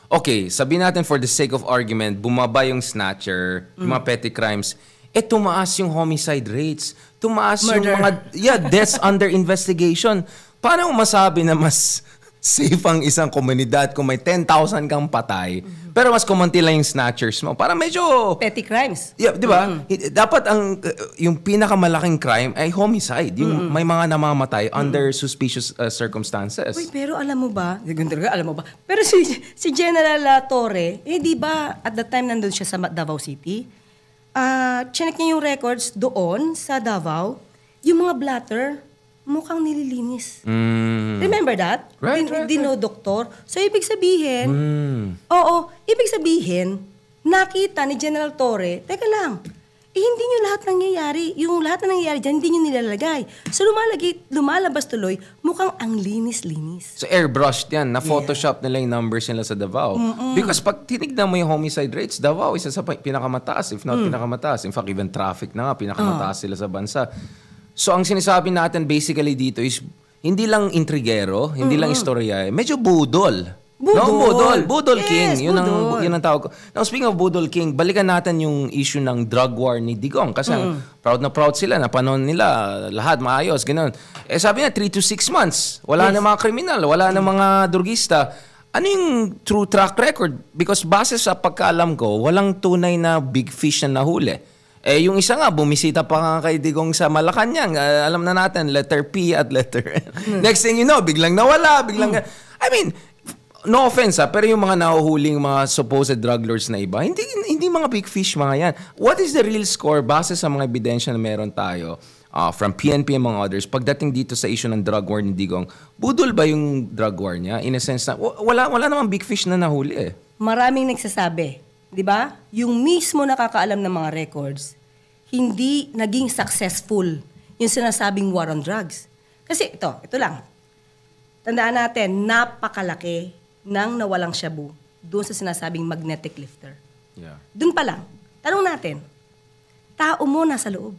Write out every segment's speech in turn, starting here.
okay, sabihin natin for the sake of argument, bumaba yung snatcher, yung mga petty crimes, tumaas yung homicide rates. Tumaas Murder. yung mga deaths under investigation. Paano mo masabi na mas safe ang isang komunidad kung may 10,000 kang patay, pero mas kumunti lang yung snatchers mo? Para medyo... Petty crimes. Yeah, di ba? Dapat yung pinakamalaking crime ay homicide. Yung may mga namamatay under suspicious circumstances. Uy, pero alam mo ba? Pero si General Torre, di ba at the time nandun siya sa Davao City, chinek niya yung records doon sa Davao, yung mga blatter, mukhang nililinis. Remember that? Right. Doktor. So, ibig sabihin, ibig sabihin, nakita ni General Torre, teka lang, hindi nyo lahat nangyayari. Yung lahat na nangyayari dyan, hindi nyo nilalagay. So, lumalabas tuloy, mukhang ang linis-linis. So, airbrushed yan. Na-photoshop nila yung numbers nila sa Davao. Because pag tinignan mo yung homicide rates, Davao isa sa pinakamataas, if not pinakamataas. In fact, even traffic na nga, pinakamataas sila sa bansa. So, ang sinasabi natin basically dito is, hindi lang intrigero, hindi lang istorya, medyo budol. Budol King. Yun ang tawag ko. Now, speaking of Budol King, balikan natin yung issue ng drug war ni Digong. Kasi proud na proud sila. Napanon nila lahat maayos. Ganun. Sabi niya, 3 to 6 months. Wala na mga kriminal. Wala na mga drugista. Ano yung true track record? Because base sa pagkaalam ko, walang tunay na big fish na nahuli. Yung isa nga, bumisita pa nga kay Digong sa Malacanang. Alam na natin, letter P at letter N. Next thing you know, biglang nawala. I mean, no offense pero yung mga nahuhuling mga supposed drug lords na iba, hindi mga big fish mga yan. What is the real score base sa mga ebidensya na meron tayo from PNP among others pagdating dito sa issue ng drug war ni Digong? Budol ba yung drug war niya? In a sense na, wala namang big fish na nahuli Maraming nagsasabi, di ba? Yung mismo nakakaalam ng mga records, hindi naging successful yung sinasabing war on drugs. Kasi ito lang. Tandaan natin, napakalaki ng nawalang shabu doon sa sinasabing magnetic lifter. Yeah. Doon pa lang. Tanong natin, tao mo nasa loob.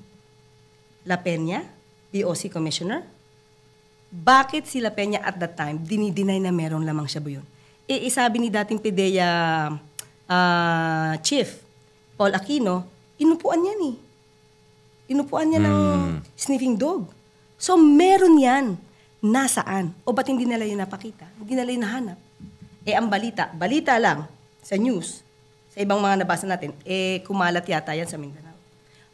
La Peña, BOC Commissioner, bakit si La Peña at that time dinideny na meron lamang shabu yun? Isabi ni dating PIDEA Chief Paul Aquino, inupuan yan Inupuan niya ng sniffing dog. So, meron yan. Nasaan? O ba't hindi nila yun napakita? Hindi nila yun nahanap. Ang balita lang sa news, sa ibang mga nabasa natin, kumalat yata yan sa Mindanao.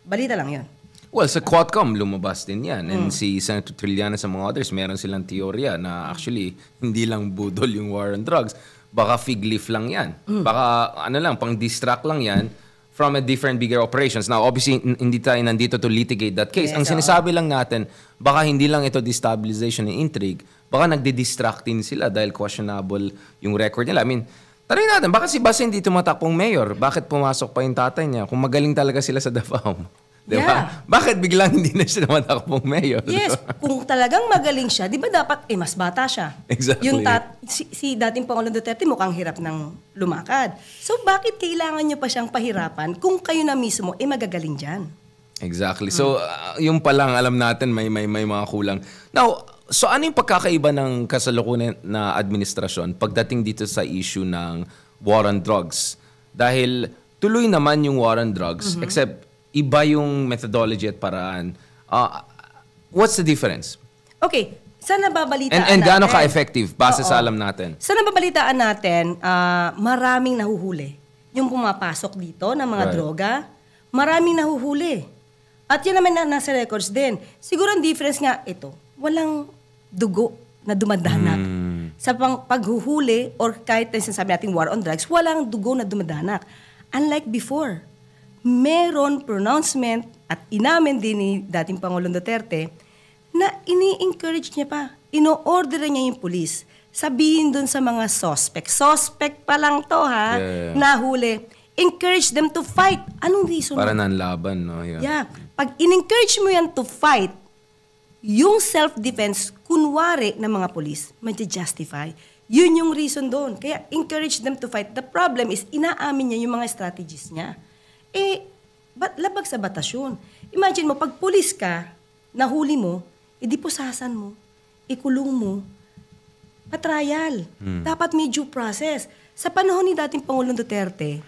Balita lang yun. Well, sa Quadcom, lumabas din yan. And si Senator Trillanes sa mga others, meron silang teorya na actually, hindi lang budol yung war on drugs. Baka fig leaf lang yan. Baka, pang-distract lang yan from a different bigger operations. Now, obviously, hindi tayo nandito to litigate that case. Ang sinasabi lang natin, baka hindi lang ito destabilization and intrigue, baka nagdi-distract din sila dahil questionable yung record nila. I mean, tanongin natin, baka si Basa hindi tumatakbong mayor? Bakit pumasok pa yung tatay niya? Kung magaling talaga sila sa Davao. Di ba? Bakit biglang hindi na siya tumatakbong mayor? Yes, diba? Kung talagang magaling siya, di ba dapat, mas bata siya. Exactly. Yung si dating Pangulong Duterte mukhang hirap ng lumakad. So, bakit kailangan niyo pa siyang pahirapan kung kayo na mismo, magagaling dyan? Exactly. So, yung palang alam natin, may mga kulang. Now, so ano yung pagkakaiba ng kasalukuyan na administrasyon pagdating dito sa issue ng war on drugs? Dahil tuloy naman yung war on drugs, except iba yung methodology at paraan. What's the difference? Okay, sa nababalitaan and gaano natin, ka-effective base sa alam natin? Sa nababalitaan natin, maraming nahuhuli. Yung pumapasok dito ng mga droga, maraming nahuhuli. At yan naman nasa records din. Siguro ang difference nga ito, walang dugo na dumadanak. Sa paghuhuli or kahit na sinasabi natin war on drugs, walang dugo na dumadanak. Unlike before, meron pronouncement at inamin din ni dating Pangulong Duterte na ini-encourage niya pa. Ino-order niya yung pulis. Sabihin dun sa mga suspect. Suspect pa lang to nahuli. Encourage them to fight. Anong reason? Para nanlaban, no? Yeah. Pag in-encourage mo yan to fight, yung self-defense, kunwari ng mga pulis, ma-justify. Yun yung reason doon. Kaya encourage them to fight. The problem is, inaamin niya yung mga strategies niya. Labag sa batas yun. Imagine mo, pag pulis ka, nahuli mo, di pusasan mo, ikulong mo, patrial. Dapat may due process. Sa panahon ni dating Pangulong Duterte,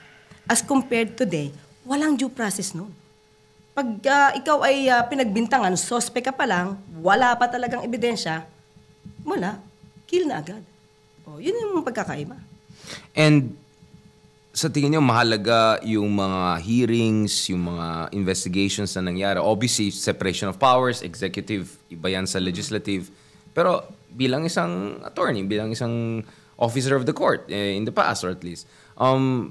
as compared today, walang due process noon. Pag ikaw ay pinagbintangan, suspect ka pa lang, wala pa talagang ebidensya, wala, kill na agad. Yun yung pagkakaiba. And sa tingin niyo, mahalaga yung mga hearings, yung mga investigations na nangyari. Obviously, separation of powers, executive, iba yan sa legislative. Pero bilang isang attorney, bilang isang officer of the court, in the past or at least,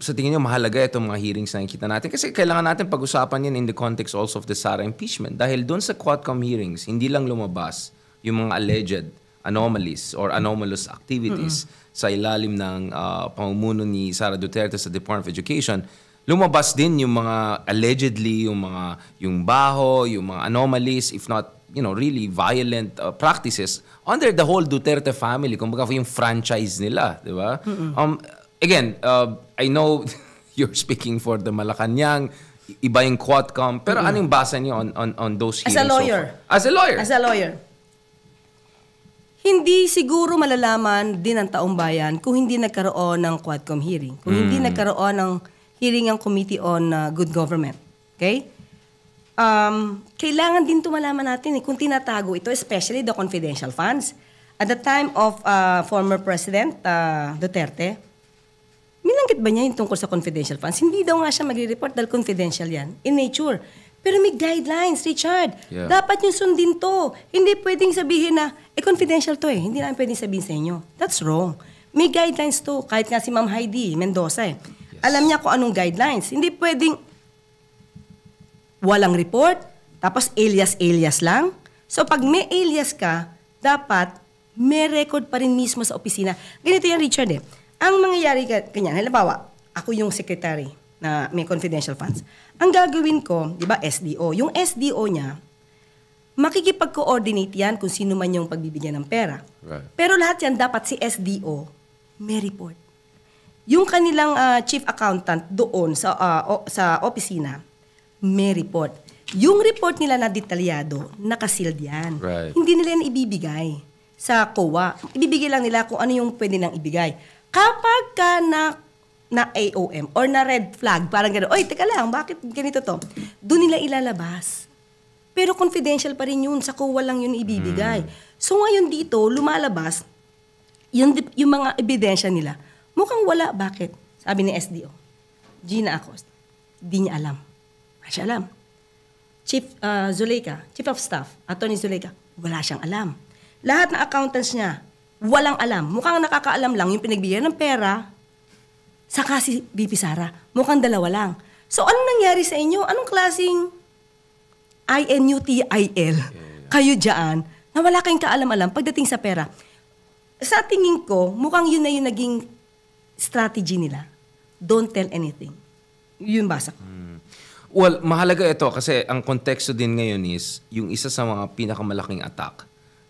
sa tingin niyo, mahalaga itong mga hearings na nakikita natin. Kasi kailangan natin pag-usapan yan in the context also of the Sara impeachment. Dahil doon sa Quadcom hearings, hindi lang lumabas yung mga alleged anomalies or anomalous activities sa ilalim ng pamumuno ni Sara Duterte sa Department of Education. Lumabas din yung mga allegedly, yung baho, yung mga anomalies, if not, really violent practices under the whole Duterte family. Kumbaga yung franchise nila, di ba? Again, I know you're speaking for the Malacanang, iba yung Quadcom, pero ano yung basa niyo on those hearings? As a lawyer. As a lawyer? As a lawyer. Hindi siguro malalaman din ng taong bayan kung hindi nagkaroon ng Quadcom hearing. Kung hindi nagkaroon ng hearing ang Committee on Good Government. Okay? Kailangan din ito malaman natin kung tinatago ito, especially the confidential funds. At the time of former President Duterte, minanggit ba niya yung tungkol sa confidential funds? Hindi daw nga siya magre-report dahil confidential yan in nature. Pero may guidelines, Richard. Yeah. Dapat yung sundin to. Hindi pwedeng sabihin na, confidential to eh. Hindi namin pwedeng sabihin sa inyo. That's wrong. May guidelines to. Kahit nga si Ma'am Heidi Mendoza eh. Yes. Alam niya kung anong guidelines. Hindi pwedeng walang report, tapos alias lang. So pag may alias ka, dapat may record pa rin mismo sa opisina. Ganito yan, Richard eh. Ang mangyayari ganyan, halimbawa, ako yung secretary na may confidential funds. Ang gagawin ko, di ba, SDO. Yung SDO niya, makikipag-coordinate yan kung sino man yung pagbibigyan ng pera. Right. Pero lahat yan, dapat si SDO may report. Yung kanilang chief accountant doon sa opisina, may report. Yung report nila na detalyado, nakasealed yan. Right. Hindi nila yan ibibigay sa COA. Ibibigay lang nila kung ano yung pwede nang ibigay. Kapag ka na AOM or na red flag, parang gano'n, oy, teka lang, bakit ganito to? Doon nila ilalabas. Pero confidential pa rin yun, sa COA lang yun ibibigay. So ngayon dito, lumalabas, yung mga ebidensya nila, mukhang wala. Bakit? Sabi ni SDO, Gina Acosta, di niya alam. Wala siya alam. Chief Zuleika, Chief of Staff, Attorney Zuleika, wala siyang alam. Lahat ng accountants niya, walang alam. Mukhang nakakaalam lang yung pinagbigyan ng pera, saka si VP Sara. Mukhang dalawa lang. So, anong nangyari sa inyo? Anong klaseng INUTIL kayo dyan na wala kayong kaalam-alam pagdating sa pera? Sa tingin ko, mukhang yun na yung naging strategy nila. Don't tell anything. Yun basa ko. Well, mahalaga ito kasi ang konteksto din ngayon is yung isa sa mga pinakamalaking attack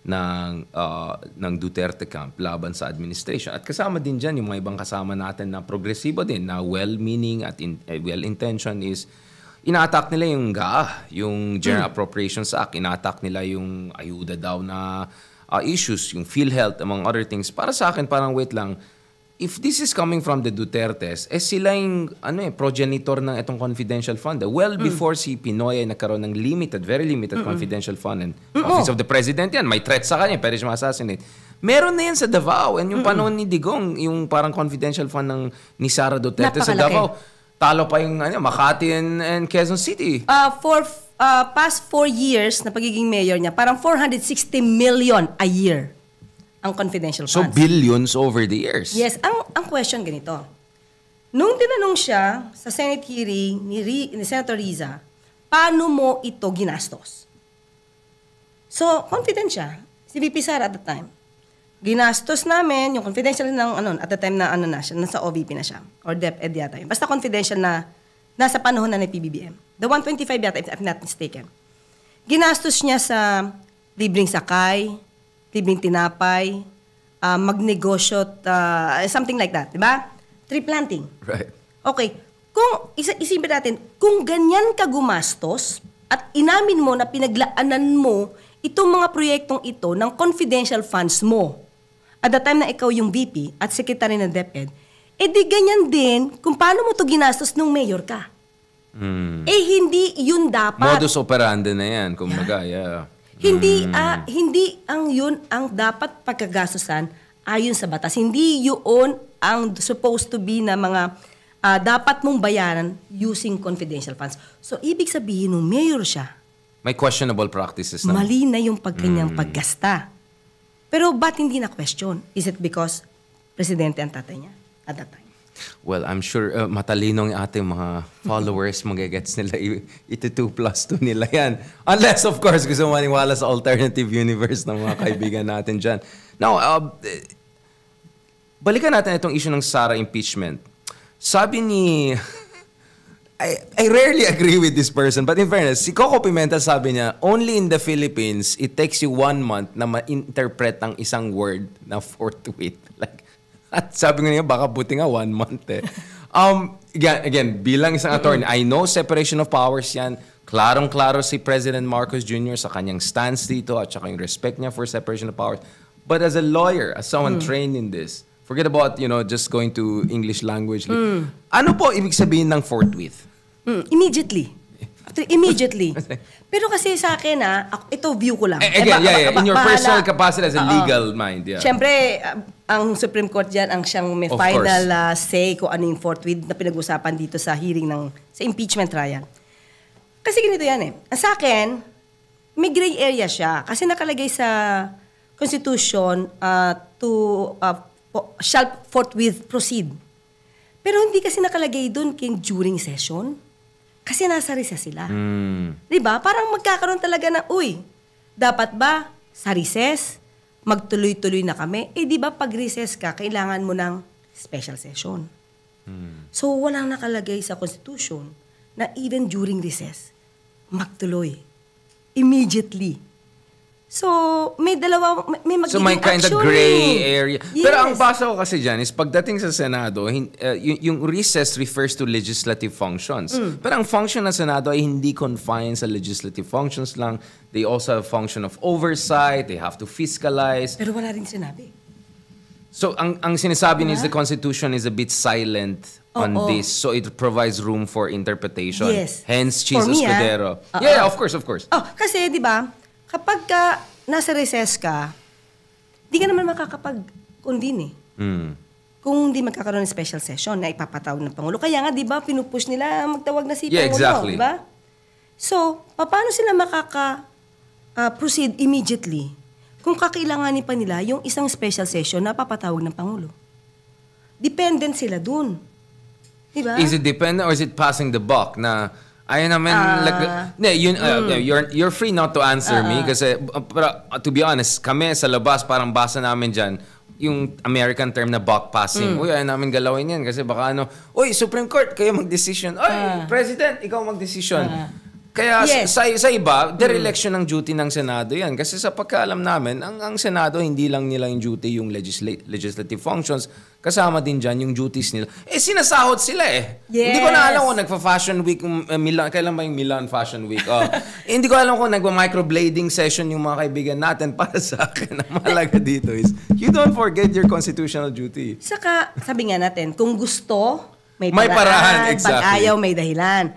ng Duterte camp laban sa administration. At kasama din dyan yung mga ibang kasama natin na progresibo din, na well-meaning at well-intentioned is ina-attack nila yung GAA, yung General Appropriations Act. Ina-attack nila yung ayuda daw na issues, yung PhilHealth, among other things. Para sa akin, parang wait lang, if this is coming from the Dutertes, sila yung progenitor ng itong confidential fund. Well before si Pinoy ay nagkaroon ng very limited confidential fund. And Office of the President yan, may threat sa kanya, pwede siya ma-assassinate. Meron na yan sa Davao. And yung panahon ni Digong, yung parang confidential fund ni Sara Duterte sa Davao, talo pa yung Makati and Quezon City. For past 4 years na pagiging mayor niya, parang 460 million a year ang confidential funds. So billions over the years. Yes. Ang question ganito. Nung tinanong siya sa Senate hearing ni Senator Riza, paano mo ito ginastos? So, confident siya. Si VP Sara at the time. Ginastos namin, yung confidential at the time na siya, nasa OVP na siya. Or DepEd yata yun. Basta confidential na nasa panahon na ng PBBM. The 125 yata, if I'm not mistaken. Ginastos niya sa libreng sakay, libreng tinapay, magnegosyo, something like that, di ba? Tree planting. Right. Okay. Kung isipin natin, kung ganyan ka gumastos at inamin mo na pinaglaanan mo itong mga proyektong ito ng confidential funds mo, at the time na ikaw yung VP at secretary ng DepEd, Eh di ganyan din kung paano mo to ginastos nung mayor ka. Eh hindi yun dapat. Modus operandi na yan, kumbaga, yeah. Hindi ang yun ang dapat pagkagastusan ayon sa batas. Hindi yun ang supposed to be na mga dapat mong bayaran using confidential funds. So ibig sabihin nung mayor siya, May questionable practices na. mali na yung kanyang paggasta. Pero ba't hindi na question? Is it because presidente ang tatay niya at that time? Well, I'm sure matalinong yung ating mga followers, magigets nila ito 2+2 nila yan. Unless, of course, gusto maniwala sa alternative universe ng mga kaibigan natin dyan. Now, balikan natin itong issue ng Sara impeachment. Sabi ni... I rarely agree with this person, but in fairness, si Coco Pimentel sabi niya, only in the Philippines, it takes you 1 month na ma-interpret ang isang word na forthwith. Like, at sabi nga niya, baka buti nga 1 month eh. Again, bilang isang attorney, I know separation of powers yan. Klarong-klaro si President Marcos Jr. sa kanyang stance dito at saka yung respect niya for separation of powers. But as a lawyer, as someone trained in this, forget about, just going to English language. Ano po ibig sabihin ng forthwith? Immediately. Immediately. Pero kasi sa akin, ito view ko lang. Again, in your personal capacity as a legal mind, yeah. Siyempre, ang Supreme Court dyan, ang siyang may Of final say kung ano yung forthwith na pinag-usapan dito sa hearing sa impeachment trial. Kasi ganito yan eh. Sa akin, may gray area siya. Kasi nakalagay sa Constitution shall forthwith proceed. Pero hindi kasi nakalagay doon during session. Kasi nasa recess sila. Diba? Parang magkakaroon talaga ng, dapat ba sa recess, magtuloy-tuloy na kami? Eh, diba pag recess ka, kailangan mo ng special session. So, walang nakalagay sa Constitution na even during recess, magtuloy. Immediately. So, may magiging So may kind of action. gray area. Yes. Pero ang basa ko kasi dyan is pagdating sa Senado, yung recess refers to legislative functions. Pero ang function ng Senado ay hindi confined sa legislative functions lang. They also have function of oversight. They have to fiscalize. Pero wala rin sinabi. So ang sinasabi is the Constitution is a bit silent on this. So it provides room for interpretation. Yes. Hence, For Jesus me, Cordero. Yeah, of course. Kasi di ba, kapag nasa recess ka, di ka naman makakapag-convene eh. Kung di magkakaroon ng special session na ipapatawag ng Pangulo. Kaya nga, di ba, pinupush nila magtawag na si Yeah, Pangulo. exactly. Di ba? So, paano sila proceed immediately kung kakailanganin pa nila yung isang special session na papatawag ng Pangulo? Dependent sila dun. Di ba? Is it dependent or is it passing the buck na ayun naman you're free not to answer me kasi pero, to be honest, kami sa labas parang basa namin diyan yung American term na buck passing. Uy, ayaw namin galawin yan kasi baka Supreme Court, kayo mag-decision. President, ikaw mag-decision. Kaya Yes. sa iba, dereliction ng duty ng Senado yan. Kasi sa pagkaalam namin, ang Senado, hindi lang nila yung duty yung legislative functions. Kasama din dyan yung duties nila. Sinasahod sila eh. Yes. Hindi ko na alam kung nagpa-Fashion Week, kailan ba yung Milan Fashion Week? Hindi ko alam kung nagpa-microblading session yung mga kaibigan natin. Para sa akin, ang mahalaga dito is, you don't forget your constitutional duty. Saka, sabi nga natin, kung gusto, may May paraan, paraan. exactly. Pag ayaw, may dahilan.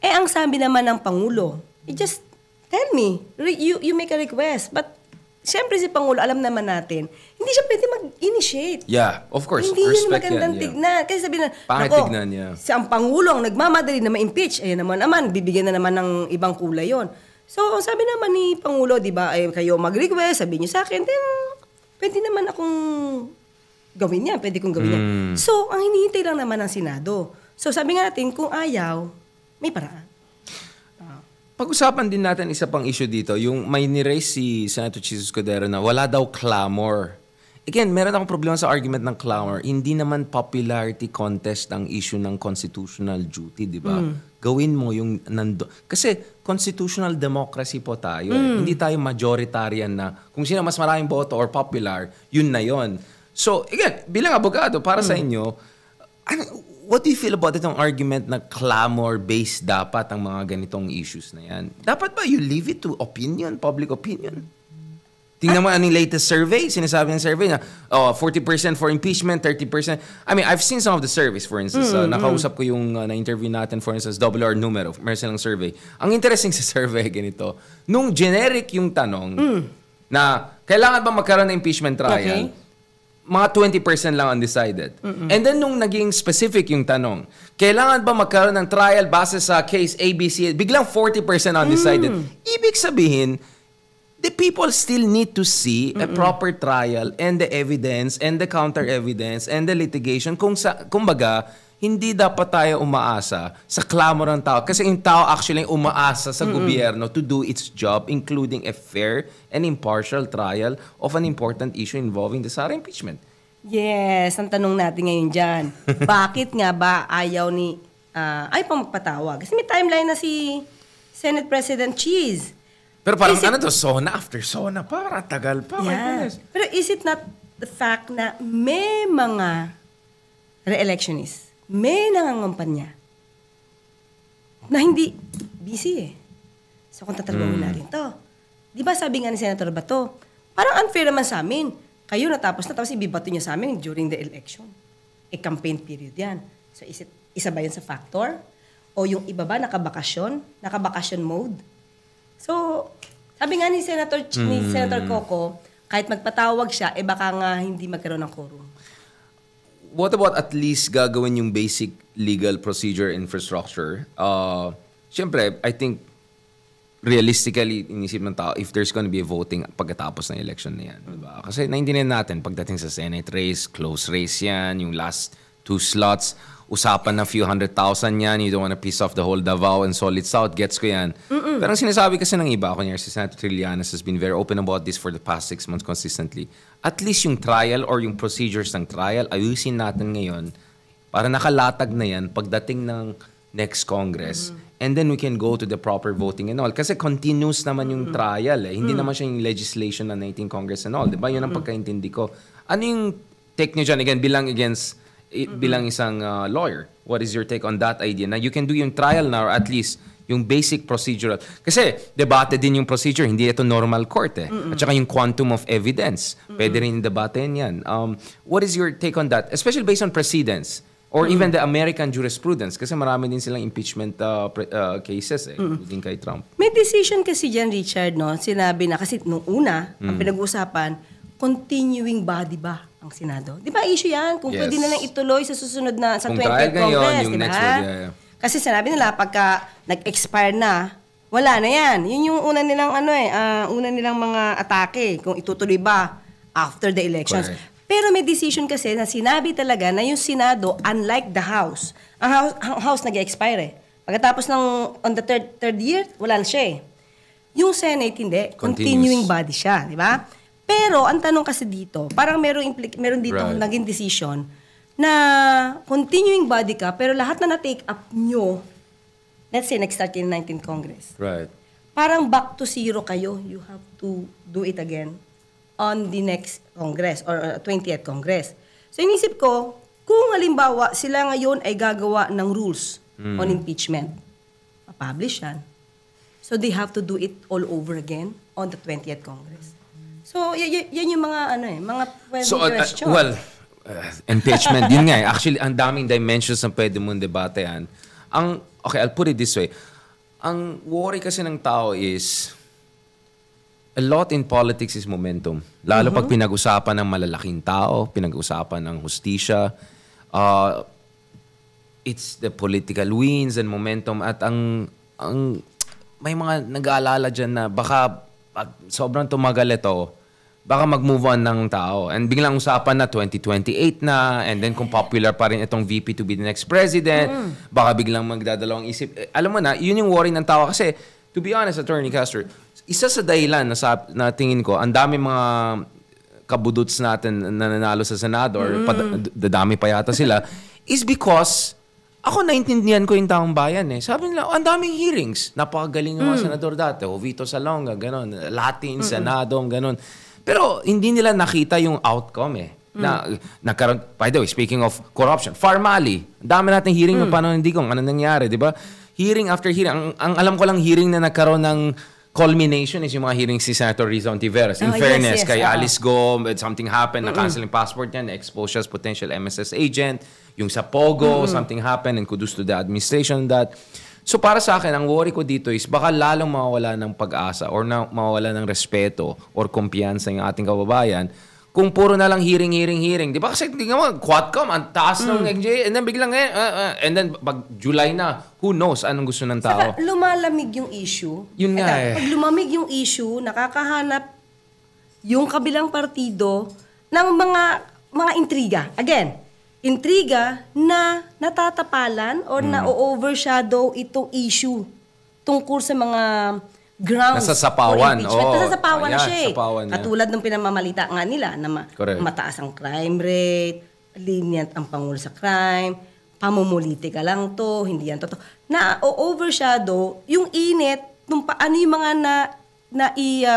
Ang sabi naman ng Pangulo, just tell me, you make a request. But, siyempre si Pangulo, alam naman natin, hindi siya pwede mag-initiate. Yeah, of course. Hindi yun Respect magandang yan, yeah. tignan. Kasi sabi na, Pangit tignan, yeah. ang Pangulo ang nagmamadali na ma-impeach, ayun naman, bibigyan na naman ng ibang kulay yon. So, sabi naman ni Pangulo, di ba, kayo mag-request, sabihin niyo sa akin, then, pwede naman akong gawin yan, pwede kong gawin yan. So, ang hinihintay lang naman ng Senado. So, sabi nga natin, kung ayaw, may paraan. Pag-usapan din natin isa pang issue dito, yung may ni-raise si Senator Jesus Cordero na wala daw clamor. Again, meron akong problema sa argument ng clamor. Hindi naman popularity contest ang issue ng constitutional duty, di ba? Gawin mo yung kasi constitutional democracy po tayo. Hindi tayo majoritarian na kung sino mas maraming boto or popular, yun na yun. So, again, bilang abogado, para sa inyo, what do you feel about itong argument na clamor-based dapat ang mga ganitong issues na yan? Dapat ba you leave it to opinion, public opinion? Tingnan mo anong latest survey. Sinasabi ng survey na 40% for impeachment, 30%. I mean, I've seen some of the surveys, for instance. Nakausap ko yung na-interview natin, for instance, WR Numero. Meron silang survey. Ang interesting sa survey, ganito. Nung generic yung tanong na kailangan ba magkaroon ng impeachment trial, mga 20% lang undecided. And then nung naging specific yung tanong, kailangan ba magkaroon ng trial base sa case ABC, biglang 40% undecided. Ibig sabihin, the people still need to see a proper trial and the evidence and the counter-evidence and the litigation. Kumbaga, hindi dapat tayo umaasa sa clamor ng tao. Kasi yung tao actually umaasa sa gobyerno to do its job, including a fair and impartial trial of an important issue involving the Sara impeachment. Yes, ang tanong natin ngayon dyan. Bakit nga ba ayaw ay pa magpatawag? Kasi may timeline na si Senate President Cheese. Pero parang SONA after SONA, parang tagal pa. Yeah. Pero is it not the fact na may mga re-electionists, may nangangampanya na hindi busy eh. So kung tatalungin natin to, di ba sabi nga ni Senator Bato, parang unfair naman sa amin. Kayo natapos ibibato niyo sa amin during the election. Campaign period yan. So isa ba yun sa factor? O yung iba ba nakabakasyon mode? So, sabi nga ni Senator Coco, kahit magpatawag siya, baka nga hindi magkaroon ng quorum. What about at least gagawin yung basic legal procedure infrastructure? Siyempre, I think, realistically, inisip ng tao, if there's gonna be a voting pagkatapos ng election na yan. Diba? Kasi naintindihan natin, pagdating sa Senate race, close race yan, yung last 2 slots, usapan na few 100,000 yan, you don't wanna piss off the whole Davao and Solid South, gets ko yan. Pero ang sinasabi kasi ng iba, kunyari si Senator Trillanes has been very open about this for the past 6 months consistently. At least yung trial or yung procedures ng trial, ayusin natin ngayon para nakalatag na yan pagdating ng next Congress. And then we can go to the proper voting and all. Kasi continuous naman yung trial eh. Hindi naman siya yung legislation ng 19 Congress and all. Diba? Yun ang pagkaintindi ko. Ano yung take nyo dyan? Again, bilang isang lawyer, what is your take on that idea? Na you can do yung trial now or at least yung basic procedural. Kasi debate din yung procedure, hindi ito normal court eh. At saka yung quantum of evidence. Pwede rin debatein yan. What is your take on that? Especially based on precedents or even the American jurisprudence. Kasi marami din silang impeachment cases eh, including kay Trump. May decision kasi dyan, Richard, no? Sinabi na, kasi nung una, ang pinag-uusapan, continuing body ba ang Senado? Di ba issue yan? Kung pwede na lang ituloy sa susunod na, sa 20th Congress, di ba? Kasi sinabi nila, pagka nag-expire na, wala na yan. Yun yung una nilang, una nilang mga atake, kung itutuloy ba after the elections. Correct. Pero may decision kasi na sinabi talaga na yung Senado, unlike the House, ang House nag-expire eh. Pagkatapos ng, on the third year, wala na siya eh. Yung Senate, hindi. Continuing body siya, di ba? Pero, ang tanong kasi dito, parang meron dito naging decision na continuing body ka, pero lahat na na-take up nyo, let's say, nag-start yung 19th Congress. Right. Parang back to zero kayo. You have to do it again on the next Congress or 20th Congress. So, inisip ko, kung halimbawa sila ngayon ay gagawa ng rules on impeachment, mapublish yan. So, they have to do it all over again on the 20th Congress. So, yan yung mga, mga pwedeng question. Impeachment, yun nga eh. Actually, ang daming dimensions na pwede mong debatean. Okay, I'll put it this way. Ang worry kasi ng tao is, a lot in politics is momentum. Lalo pag pinag-usapan ng malalaking tao, pinag-usapan ng hustisya, it's the political wins and momentum. At may mga nag-aalala dyan na baka sobrang tumagal ito, baka mag-move on ng tao. And biglang usapan na 2028 na, and then kung popular pa rin itong VP to be the next president, baka biglang magdadalawang isip. Alam mo na, yun yung worry ng tao. Kasi, to be honest, Attorney Castro, isa sa dahilan na tingin ko, ang dami mga kabuduts natin na nanalo sa Senado, or dadami pa yata sila, is because ako naintindihan ko yung taong bayan eh. Sabi nila, ang daming hearings. Napakagaling ng mga senador dati. Vito Salonga, gano'n. Latin, Senado, gano'n. Pero hindi nila nakita yung outcome eh. Nagkaroon, by the way, speaking of corruption, Farmally, dami nating hearing ng paano hindi kung ano nangyari, di ba? Hearing after hearing. Ang alam ko lang hearing na nagkaroon ng culmination is yung mga hearings si Senator Rizza Ontiveros. In fairness, kay Alice Go, something happened, na-cancel yung passport niya, na-expose siya as potential MSS agent. Yung sa Pogo, something happened, and kudos to the administration on that. So para sa akin, ang worry ko dito is baka lalong mawawala ng pag-asa or mawawala ng respeto or kumpiyansa yung ating kababayan kung puro na lang hearing. Di ba? Kasi tingnan mo, Quadcom, ang taas ng NJ, and then biglang and then pag July na, who knows anong gusto ng tao. Saka lumalamig yung issue. Yun nga Pag lumamig yung issue, nakakahanap yung kabilang partido ng mga intriga. Again, intriga na natatapalan or na-overshadow itong issue tungkol sa mga grounds nasasapawan. Nasasapawan na siya. Sapawan niya. Katulad ng pinamamalita nga nila na mataas ang crime rate, lenient ang Pangulo sa crime, pamumuliti ka lang to, hindi yan totoo. Na-overshadow yung init nung paano yung mga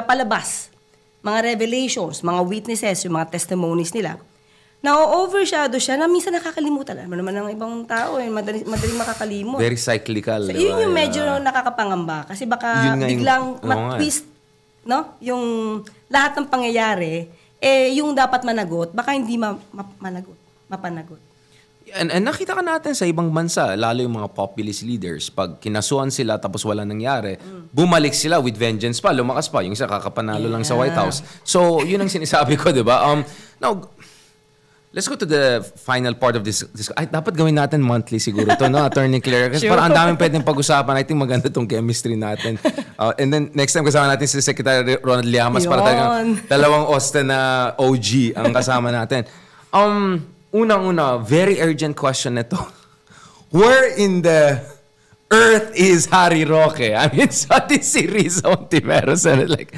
palabas, mga revelations, mga witnesses, yung mga testimonies nila. Na-overshadow siya na minsan nakakalimutan. Alam mo naman ng ibang tao, madaling makakalimot. Very cyclical. So, yun yung medyo nakakapangamba. Kasi baka biglang mag-twist, no? Yung lahat ng pangyayari, yung dapat managot, baka hindi mapanagot. And nakita ka natin sa ibang bansa, lalo yung mga populist leaders, pag kinasuhan sila tapos wala nangyari, bumalik sila with vengeance pa, lumakas pa. Yung isa kakapanalo lang sa White House. So, yun ang sinasabi ko, di ba? Now, let's go to the final part of this. Ay, dapat gawin natin monthly siguro to, no, Attorney Claire? Kasi parang ang daming pwedeng pag-usapan. I think maganda tong chemistry natin. And then next time kasama natin si Secretary Ronald Llamas para talagang dalawang Austin na OG ang kasama natin. Unang-una, very urgent question nito. Where in the earth is Harry Roque? I mean, sabi si Rizza Ontiveros, and like,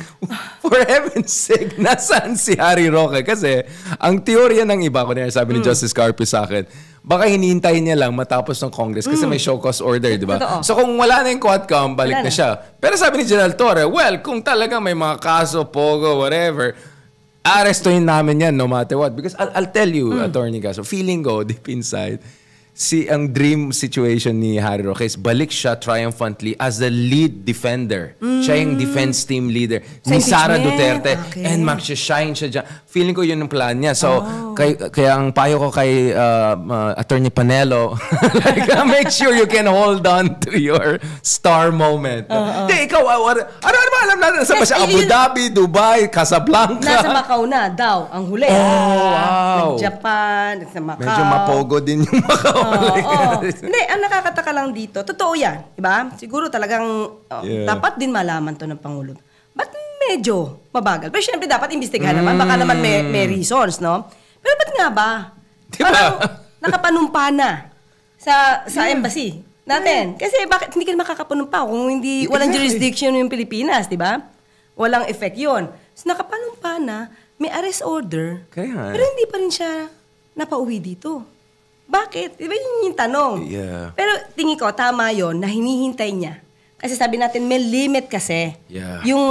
for heaven's sake, nasaan si Harry Roque? Kasi, ang teorya ng iba, kunyari sabi ni Justice Carpio sa akin, baka hinihintayin niya lang matapos ng Congress kasi may show cause order, di ba? So kung wala na yung Quadcom, balik na siya. Pero sabi ni General Torre, well, kung talaga may mga kaso, pogo, whatever, arestuhin namin yan no matter what. Because I'll tell you, Attorney Caso, feeling ko deep inside, ang dream situation ni Harry Roque is balik siya triumphantly as the lead defender. Siya yung defense team leader ni Sara Duterte. And magsha-shine siya dyan. Feeling ko yun ang plan niya. So, kaya ang payo ko kay Attorney Panelo, like, make sure you can hold on to your star moment. Ikaw, ano ba alam natin? Saan ba siya? Abu Dhabi, Dubai, Casablanca? Nasa Macau na daw, ang huli. Wow. Nag-Japan, nasa Macau. Medyo mapogo din yung Macau. Hindi, ang nakakataka lang dito, totoo yan, diba? Siguro talagang dapat din malaman to ng Pangulo. Ba't medyo mabagal? Pero syempre dapat imbestigahan naman, baka naman may reasons, no? Pero ba't nga ba? Diba? Parang nakapanumpa na sa embassy natin. Kasi bakit hindi ka makakapanumpa kung hindi, walang jurisdiction yung Pilipinas, diba? Walang effect yun. So nakapanumpa na, may arrest order, pero hindi pa rin siya napauwi dito. Bakit? Di ba yun yung tanong? Yeah. Pero tingin ko, tama yon na hinihintay niya. Kasi sabi natin, may limit kasi. Yeah. Yung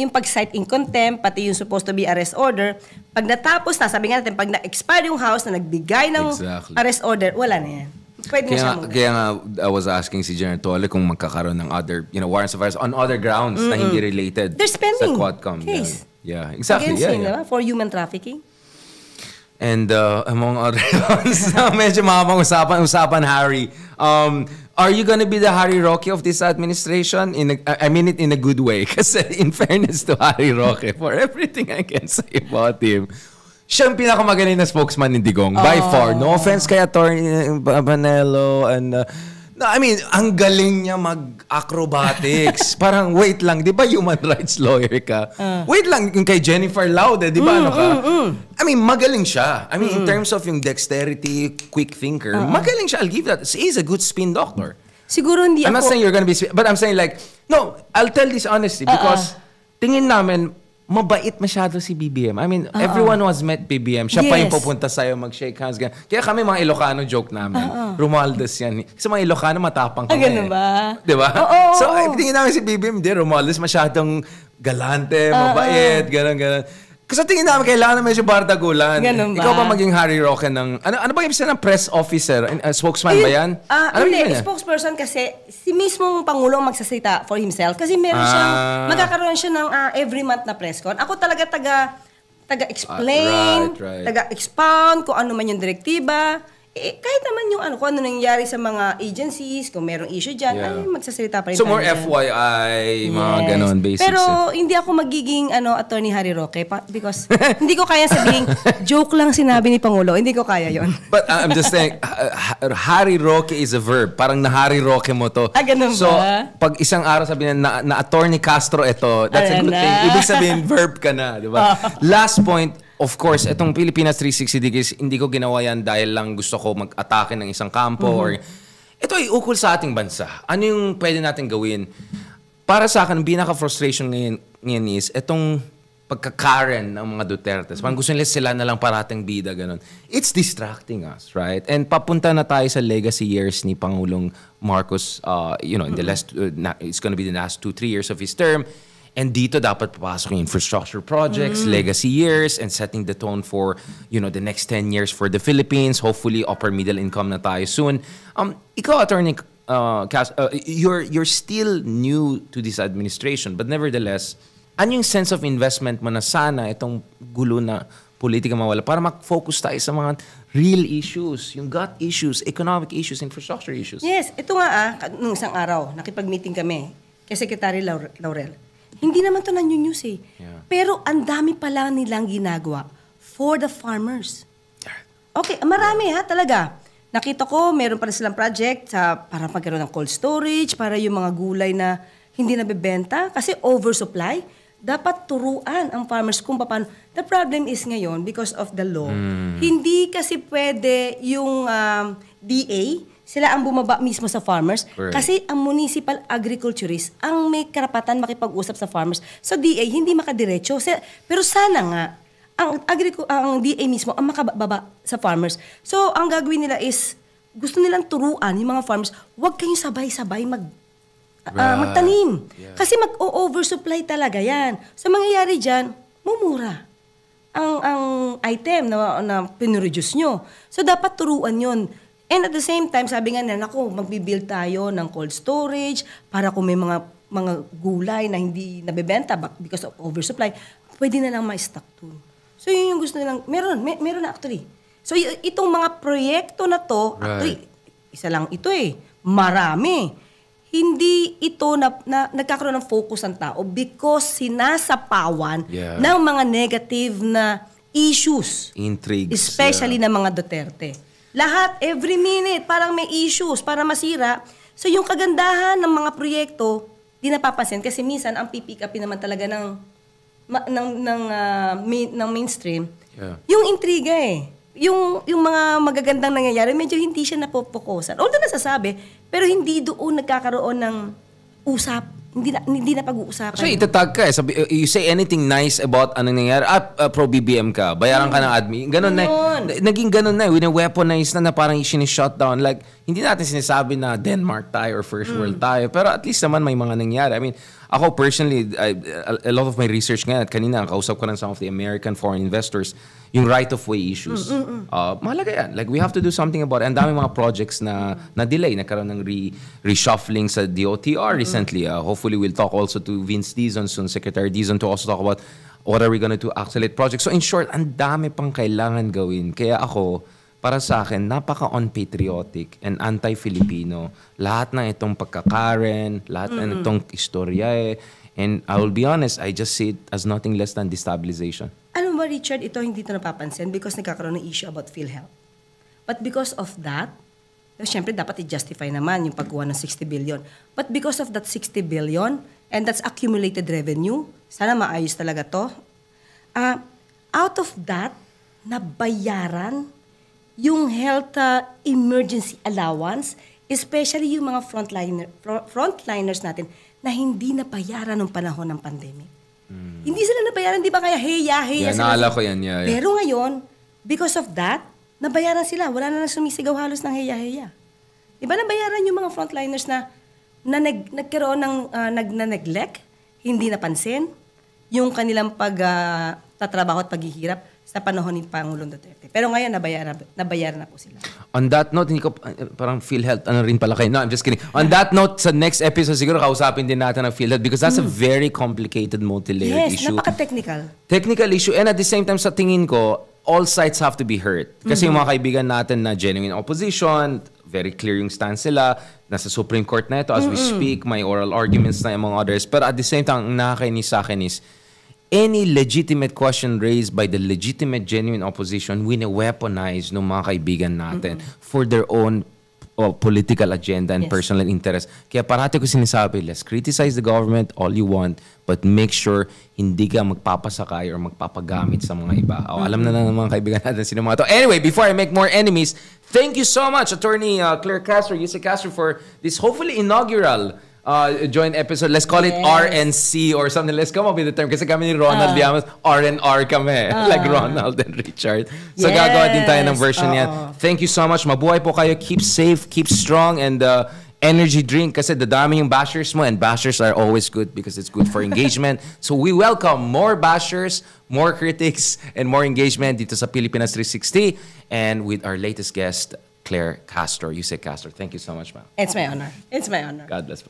pag-cite in contempt, pati yung supposed to be arrest order, pag natapos na, sabi nga natin, pag na-expire yung house na nagbigay ng arrest order, wala na yan. Pwede na siya muna. Kaya nga, I was asking si General Tolle kung magkakaroon ng other, warrants of arrest on other grounds na hindi related They're spending sa Quadcom. case. Yeah, exactly. Against him, diba? For human trafficking. And among other ones, medyo makapang-usapan, Harry. Are you gonna be the Harry Roque of this administration? I mean it in a good way. Kasi in fairness to Harry Roque, for everything I can say about him, siya ang pinakamagaling na spokesman ni Digong. By far. No offense kay Attorney Panelo and... No, I mean, ang galing niya mag-acrobatics. Parang, wait lang, di ba human rights lawyer ka? Wait lang, yung kay Jennifer Laude, di ba ano ka? I mean, magaling siya. I mean, in terms of yung dexterity, quick thinker, magaling siya. I'll give that. He's a good spin doctor. Siguro hindi I'm not saying you're gonna be but I'm saying like, no, I'll tell this honestly because tingin namin, mabait masyado si BBM. I mean, everyone who has met BBM, siya pa yung pupunta sa'yo, mag-shake hands. Kaya kami mga Ilocano joke namin. Romualdez yan. Kasi mga Ilocano matapang kami. Ganun ba? Diba? So, tingin namin si BBM, hindi, Romualdez masyadong galante, mabait, gano'n. Kasi tingin namin, kailangan na medyo bardagulan. Ganun ba? Ikaw ba maging Harry Roque ng... Ano ba yung isa ng press officer? Spokesman ba yan? Hindi, spokesperson kasi si mismong Pangulo ang magsasalita for himself. Kasi meron siyang... Magkakaroon siya ng every month na press con. Ako talaga taga-explain, right. taga-expound kung ano man yung direktiba. Kahit naman yung kung ano nangyari sa mga agencies, kung merong issue dyan, ay magsasalita pa rin. So more FYI, mga ganon, basics. Pero hindi ako magiging Attorney Harry Roque because hindi ko kaya sabihin, joke lang sinabi ni Pangulo. Hindi ko kaya yon. But I'm just saying, Harry Roque is a verb. Parang na-Harry Roque mo to. Ganun so, ba? pag isang araw sabihin na Attorney Castro ito, that's a good thing. Ibig sabihin, verb ka na, di ba? Last point, of course, itong Pilipinas 360 degrees, hindi ko ginawa yan dahil lang gusto ko mag-atake ng isang kampo. Or ito ay ukol sa ating bansa. Ano yung pwede natin gawin? Para sa akin, pinaka-frustration ngayon is itong pagkakaren ng mga Duterte. Parang gusto nila sila na lang parating bida, ganun. It's distracting us, right? And papunta na tayo sa legacy years ni Pangulong Marcos, in the last, it's gonna be the last 2-3 years of his term. And dito dapat papasok yung infrastructure projects, legacy years, and setting the tone for, the next 10 years for the Philippines. Hopefully, upper middle income na tayo soon. Ikaw, Attorney Cass, you're still new to this administration, but nevertheless, ano yung sense of investment mo na sana itong gulo na politika mawala para mag-focus tayo sa mga real issues, yung gut issues, economic issues, infrastructure issues? Yes, ito nga nung isang araw, nakipag-meeting kami kay Secretary Laurel. Hindi naman ito news eh. Yeah. Pero ang dami pala nilang ginagawa for the farmers. Okay, marami talaga. Nakita ko, meron pala silang project para pagkaroon ng cold storage, para yung mga gulay na hindi nabebenta kasi oversupply. Dapat turuan ang farmers kung paano. The problem is ngayon, because of the law, hindi kasi pwede yung DA, sila ang bumaba mismo sa farmers. Right. Kasi ang municipal agriculturist ang may karapatan makipag-usap sa farmers. So DA, hindi makadiretso. Pero sana nga, ang DA mismo ang makababa sa farmers. So ang gagawin nila is, gusto nilang turuan yung mga farmers, huwag kayong sabay-sabay magtanim. Yeah. Kasi mag-oversupply talaga yan. So mangyayari dyan, mumura ang item na pinreduce nyo. So dapat turuan yon. And at the same time, sabi nga nila, magbibuild tayo ng cold storage para kung may mga gulay na hindi nabebenta because of oversupply, pwede na lang ma-stock to. So yun yung gusto nilang, meron na actually. So itong mga proyekto na to, actually, isa lang ito marami. Hindi ito na nagkakaroon ng focus ang tao because sinasapawan ng mga negative na issues. Intrigues. Especially ng mga Duterte. Lahat, every minute, parang may issues para masira. So yung kagandahan ng mga proyekto, di napapansin. Kasi minsan, ang pipick up naman talaga ng mainstream. Yeah. Yung intriga Yung mga magagandang nangyayari, medyo hindi siya napopokusan. Although nasasabi, pero hindi doon nagkakaroon ng usap. Hindi na pag-uusapan. So, itatag ka you say anything nice about anong nangyayari. Pro-BBM ka. Bayaran ka ng admin. Ganon na. Naging ganon na. Wina-weaponize na parang shutdown. Like, hindi natin sinasabi na Denmark tayo or first world tayo. Pero at least naman may mga nangyari. I mean, ako personally, a lot of my research ngayon, at kanina, kausap ko ng some of the American foreign investors, yung right-of-way issues. Mahalaga yan. Like, we have to do something about it. Ang dami mga projects na delay. Nagkaroon ng reshuffling sa DOTR recently. Hopefully, we'll talk also to Vince Dizon soon, Secretary Dizon, to also talk about what are we gonna do to accelerate projects. So, in short, ang dami pang kailangan gawin. Kaya ako, para sa akin, napaka-unpatriotic and anti-Filipino. Lahat ng itong pagkakaren, lahat ng itong istorya And I will be honest, I just see it as nothing less than destabilization. Ano ba, Richard, ito hindi ito napapansin because nagkakaroon ng issue about PhilHealth. But because of that, syempre dapat i-justify naman yung pagkuha ng 60 billion. But because of that 60 billion, and that's accumulated revenue, sana maayos talaga to. Out of that, nabayaran yung health emergency allowance, especially yung mga frontliners natin na hindi nabayaran nung panahon ng pandemic. Hindi sila nabayaran, di ba kaya heya Yeah, naala ko yan. Yeah. Pero ngayon, because of that, nabayaran sila. Wala na sumisigaw halos ng heya-heya. Di ba nabayaran yung mga frontliners na nagkaroon ng neglect, hindi napansin, yung kanilang pagtatrabaho at paghihirap sa panahon ni Pangulong Duterte. Pero ngayon, nabayaran na po sila. On that note, hindi ko, parang PhilHealth, ano rin pala kayo? No, I'm just kidding. On that note, sa next episode, siguro kausapin din natin ang PhilHealth because that's a very complicated, multi-layered issue. Yes, napaka-technical. Technical issue. And at the same time, sa tingin ko, all sides have to be heard. Kasi yung mga kaibigan natin na genuine opposition, very clear yung stance sila, nasa Supreme Court na ito as we speak, may oral arguments na among others. Pero at the same time, ang nakakainis sa akin is, any legitimate question raised by the legitimate, genuine opposition, wine-weaponize ng mga kaibigan natin for their own political agenda and personal interest. Kaya parati ko sinasabi, let's criticize the government all you want, but make sure hindi ka magpapasakay or magpapagamit sa mga iba. Alam na ng mga kaibigan natin sino mga to. Anyway, before I make more enemies, thank you so much, Attorney Claire Castro, Yusek Castro, for this hopefully inaugural joint episode. Let's call it RNC or something. Let's come up with the term. Kasi kami ni Ronald Llamas, R&R kami. Like Ronald and Richard. So gagawa din tayo ng version yan. Thank you so much. Mabuhay po kayo. Keep safe, keep strong, and energy drink kasi dadami yung bashers mo, and bashers are always good because it's good for engagement. So we welcome more bashers, more critics, and more engagement dito sa Pilipinas 360 and with our latest guest, Claire Castro, Yusek Castro. Thank you so much, ma'am. It's my honor. It's my honor. God bless.